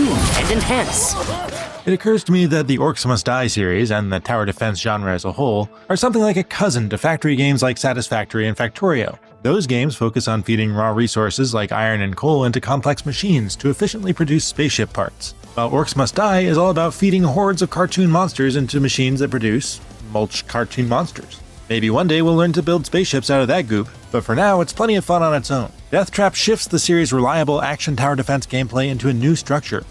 zoom and enhance. It occurs to me that the Orcs Must Die series, and the tower defense genre as a whole, are something like a cousin to factory games like Satisfactory and Factorio. Those games focus on feeding raw resources like iron and coal into complex machines to efficiently produce spaceship parts, while Orcs Must Die is all about feeding hordes of cartoon monsters into machines that produce mulch cartoon monsters. Maybe one day we'll learn to build spaceships out of that goop, but for now it's plenty of fun on its own. Deathtrap shifts the series' reliable action tower defense gameplay into a new structure.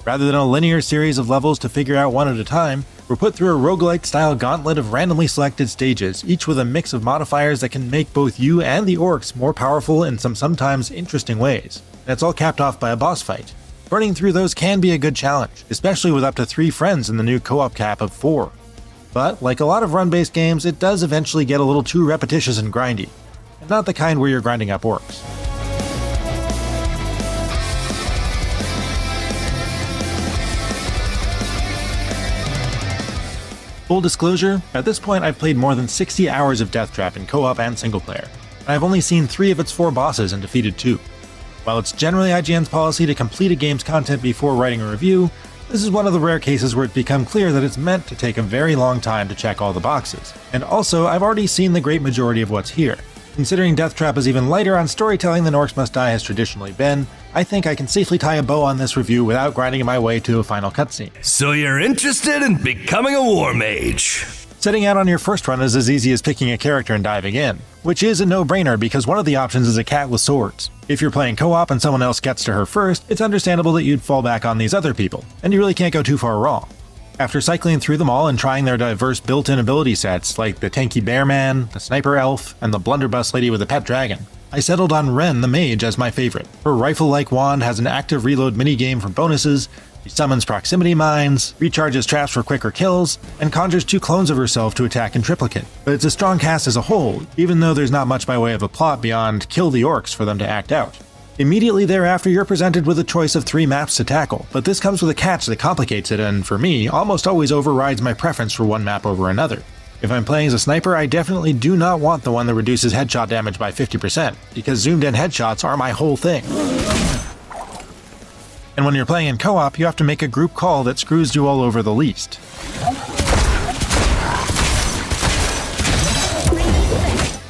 Rather than a linear series of levels to figure out one at a time, we're put through a roguelite-style gauntlet of randomly selected stages, each with a mix of modifiers that can make both you and the orcs more powerful in some sometimes interesting ways. And it's all capped off by a boss fight. Burning through those can be a good challenge, especially with up to 3 friends in the new co-op cap of 4. But, like a lot of run-based games, it does eventually get a little too repetitious and grindy, and not the kind where you're grinding up orcs. Full disclosure, at this point I've played more than 60 hours of Deathtrap in co-op and single player, and I've only seen 3 of its 4 bosses and defeated 2. While it's generally IGN's policy to complete a game's content before writing a review, this is one of the rare cases where it's become clear that it's meant to take a very long time to check all the boxes. And also, I've already seen the great majority of what's here. Considering Deathtrap is even lighter on storytelling than Orcs Must Die has traditionally been, I think I can safely tie a bow on this review without grinding my way to a final cutscene. So you're interested in becoming a war mage? Setting out on your first run is as easy as picking a character and diving in, which is a no-brainer because one of the options is a cat with swords. If you're playing co-op and someone else gets to her first, it's understandable that you'd fall back on these other people, and you really can't go too far wrong. After cycling through them all and trying their diverse built-in ability sets, like the tanky bear man, the sniper elf, and the blunderbuss lady with a pet dragon, I settled on Ren the mage as my favorite. Her rifle-like wand has an active reload minigame for bonuses, she summons proximity mines, recharges traps for quicker kills, and conjures 2 clones of herself to attack in triplicate. But it's a strong cast as a whole, even though there's not much by way of a plot beyond kill the orcs for them to act out. Immediately thereafter, you're presented with a choice of 3 maps to tackle, but this comes with a catch that complicates it and, for me, almost always overrides my preference for one map over another. If I'm playing as a sniper, I definitely do not want the one that reduces headshot damage by 50%, because zoomed-in headshots are my whole thing. And when you're playing in co-op, you have to make a group call that screws you all over the least.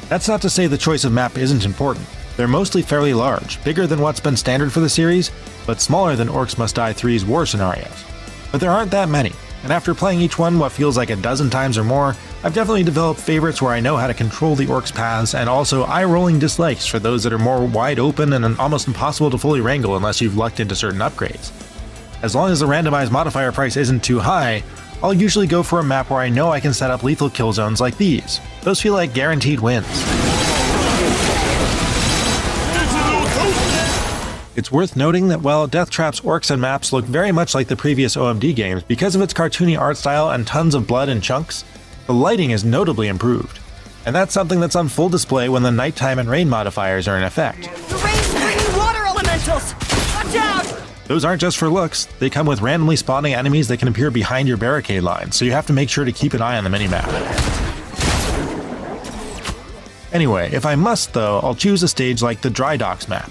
That's not to say the choice of map isn't important. They're mostly fairly large, bigger than what's been standard for the series, but smaller than Orcs Must Die 3's war scenarios. But there aren't that many, and after playing each one what feels like a dozen times or more, I've definitely developed favorites where I know how to control the orcs' paths, and also eye-rolling dislikes for those that are more wide open and almost impossible to fully wrangle unless you've lucked into certain upgrades. As long as the randomized modifier price isn't too high, I'll usually go for a map where I know I can set up lethal kill zones like these. Those feel like guaranteed wins. It's worth noting that while Deathtrap's orcs and maps look very much like the previous OMD games because of its cartoony art style and tons of blood and chunks, the lighting is notably improved. And that's something that's on full display when the nighttime and rain modifiers are in effect. The rain's bringing water elementals! Watch out! Those aren't just for looks, they come with randomly spawning enemies that can appear behind your barricade line, so you have to make sure to keep an eye on the minimap. Anyway, if I must though, I'll choose a stage like the Dry Docks map.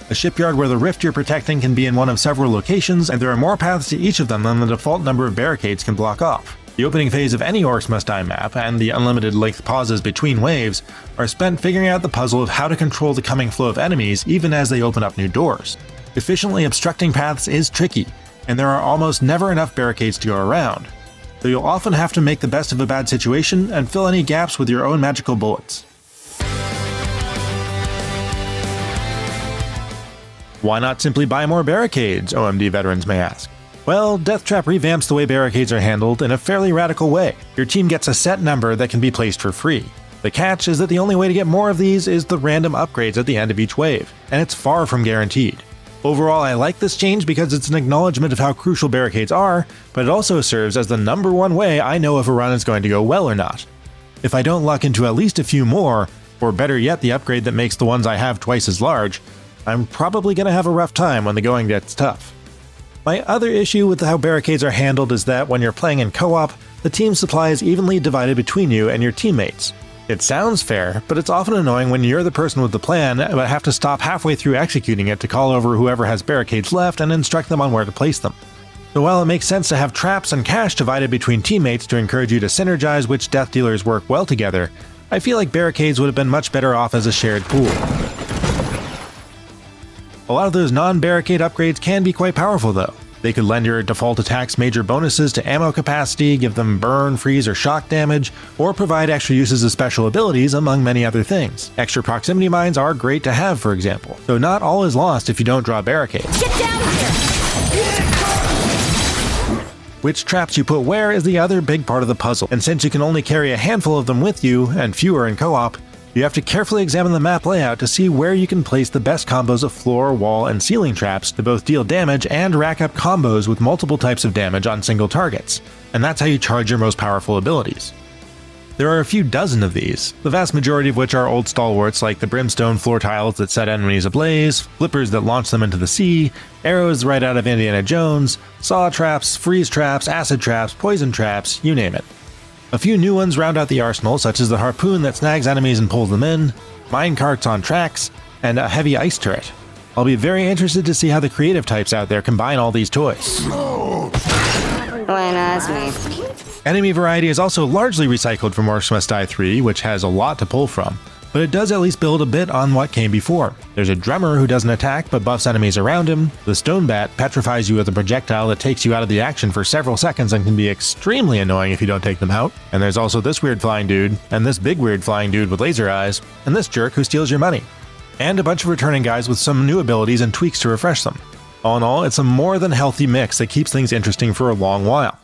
A shipyard where the rift you're protecting can be in one of several locations, and there are more paths to each of them than the default number of barricades can block off. The opening phase of any Orcs Must Die map, and the unlimited length pauses between waves, are spent figuring out the puzzle of how to control the coming flow of enemies even as they open up new doors. Efficiently obstructing paths is tricky, and there are almost never enough barricades to go around, so you'll often have to make the best of a bad situation and fill any gaps with your own magical bullets. Why not simply buy more barricades, OMD veterans may ask. Well, Deathtrap revamps the way barricades are handled in a fairly radical way. Your team gets a set number that can be placed for free. The catch is that the only way to get more of these is the random upgrades at the end of each wave, and it's far from guaranteed. Overall, I like this change because it's an acknowledgement of how crucial barricades are, but it also serves as the number one way I know if a run is going to go well or not. If I don't luck into at least a few more, or better yet the upgrade that makes the ones I have twice as large, I'm probably going to have a rough time when the going gets tough. My other issue with how barricades are handled is that when you're playing in co-op, the team supply is evenly divided between you and your teammates. It sounds fair, but it's often annoying when you're the person with the plan but have to stop halfway through executing it to call over whoever has barricades left and instruct them on where to place them. So while it makes sense to have traps and cash divided between teammates to encourage you to synergize which death dealers work well together, I feel like barricades would have been much better off as a shared pool. A lot of those non-barricade upgrades can be quite powerful though. They could lend your default attacks major bonuses to ammo capacity, give them burn, freeze, or shock damage, or provide extra uses of special abilities among many other things. Extra proximity mines are great to have, for example, though not all is lost if you don't draw barricades. Get down here! Which traps you put where is the other big part of the puzzle, and since you can only carry a handful of them with you, and fewer in co-op, you have to carefully examine the map layout to see where you can place the best combos of floor, wall, and ceiling traps to both deal damage and rack up combos with multiple types of damage on single targets, and that's how you charge your most powerful abilities. There are a few dozen of these, the vast majority of which are old stalwarts like the brimstone floor tiles that set enemies ablaze, flippers that launch them into the sea, arrows right out of Indiana Jones, saw traps, freeze traps, acid traps, poison traps, you name it. A few new ones round out the arsenal, such as the harpoon that snags enemies and pulls them in, mine carts on tracks, and a heavy ice turret. I'll be very interested to see how the creative types out there combine all these toys. Buenas, me. Enemy variety is also largely recycled from Orcs Must Die 3, which has a lot to pull from, but it does at least build a bit on what came before. There's a drummer who doesn't attack but buffs enemies around him, the stone bat petrifies you with a projectile that takes you out of the action for several seconds and can be extremely annoying if you don't take them out, and there's also this weird flying dude, and this big weird flying dude with laser eyes, and this jerk who steals your money, and a bunch of returning guys with some new abilities and tweaks to refresh them. All in all, it's a more than healthy mix that keeps things interesting for a long while.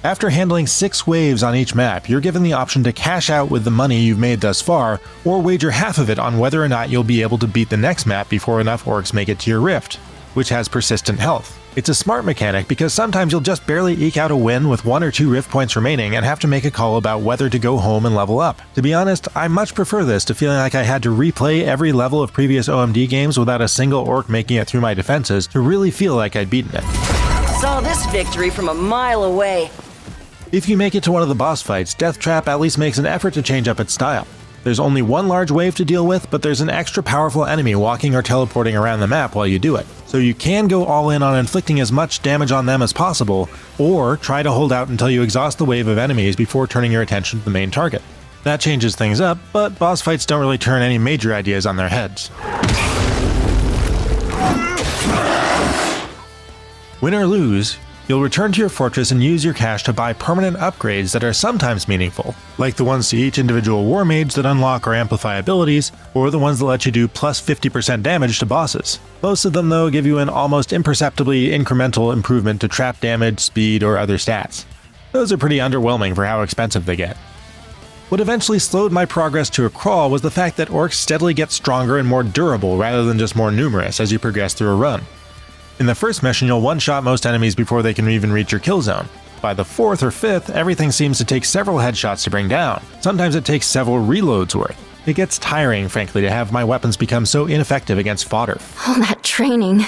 After handling 6 waves on each map, you're given the option to cash out with the money you've made thus far, or wager half of it on whether or not you'll be able to beat the next map before enough orcs make it to your rift, which has persistent health. It's a smart mechanic because sometimes you'll just barely eke out a win with 1 or 2 rift points remaining and have to make a call about whether to go home and level up. To be honest, I much prefer this to feeling like I had to replay every level of previous OMD games without a single orc making it through my defenses to really feel like I'd beaten it. Saw this victory from a mile away. If you make it to one of the boss fights, Deathtrap at least makes an effort to change up its style. There's only one large wave to deal with, but there's an extra powerful enemy walking or teleporting around the map while you do it. So you can go all in on inflicting as much damage on them as possible, or try to hold out until you exhaust the wave of enemies before turning your attention to the main target. That changes things up, but boss fights don't really turn any major ideas on their heads. Win or lose, you'll return to your fortress and use your cash to buy permanent upgrades that are sometimes meaningful, like the ones to each individual war mage that unlock or amplify abilities, or the ones that let you do plus 50% damage to bosses. Most of them, though, give you an almost imperceptibly incremental improvement to trap damage, speed, or other stats. Those are pretty underwhelming for how expensive they get. What eventually slowed my progress to a crawl was the fact that orcs steadily get stronger and more durable rather than just more numerous as you progress through a run. In the first mission, you'll one-shot most enemies before they can even reach your kill zone. By the 4th or 5th, everything seems to take several headshots to bring down. Sometimes it takes several reloads worth. It gets tiring, frankly, to have my weapons become so ineffective against fodder. All that training.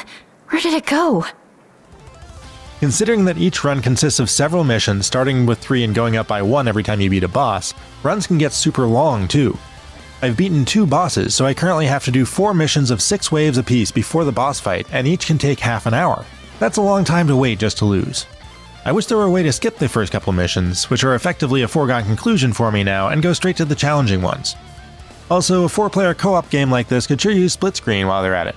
Where did it go? Considering that each run consists of several missions, starting with 3 and going up by 1 every time you beat a boss, runs can get super long too. I've beaten 2 bosses, so I currently have to do 4 missions of 6 waves apiece before the boss fight, and each can take half an hour. That's a long time to wait just to lose. I wish there were a way to skip the first couple missions, which are effectively a foregone conclusion for me now, and go straight to the challenging ones. Also, a 4-player co-op game like this could sure use split screen while they're at it.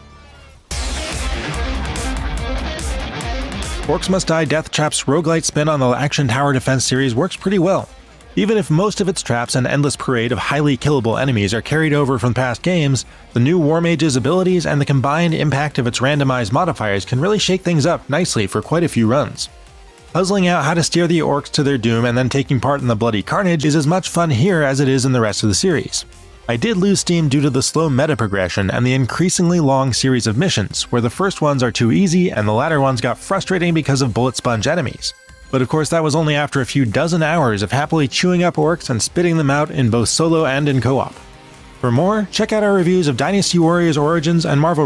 Orcs Must Die Deathtrap's roguelite spin on the Action Tower Defense series works pretty well. Even if most of its traps and endless parade of highly killable enemies are carried over from past games, the new War Mage's abilities and the combined impact of its randomized modifiers can really shake things up nicely for quite a few runs. Puzzling out how to steer the orcs to their doom and then taking part in the bloody carnage is as much fun here as it is in the rest of the series. I did lose steam due to the slow meta progression and the increasingly long series of missions, where the first ones are too easy and the latter ones got frustrating because of bullet sponge enemies. But of course that was only after a few dozen hours of happily chewing up orcs and spitting them out in both solo and in co-op. For more, check out our reviews of Dynasty Warriors Origins and Marvel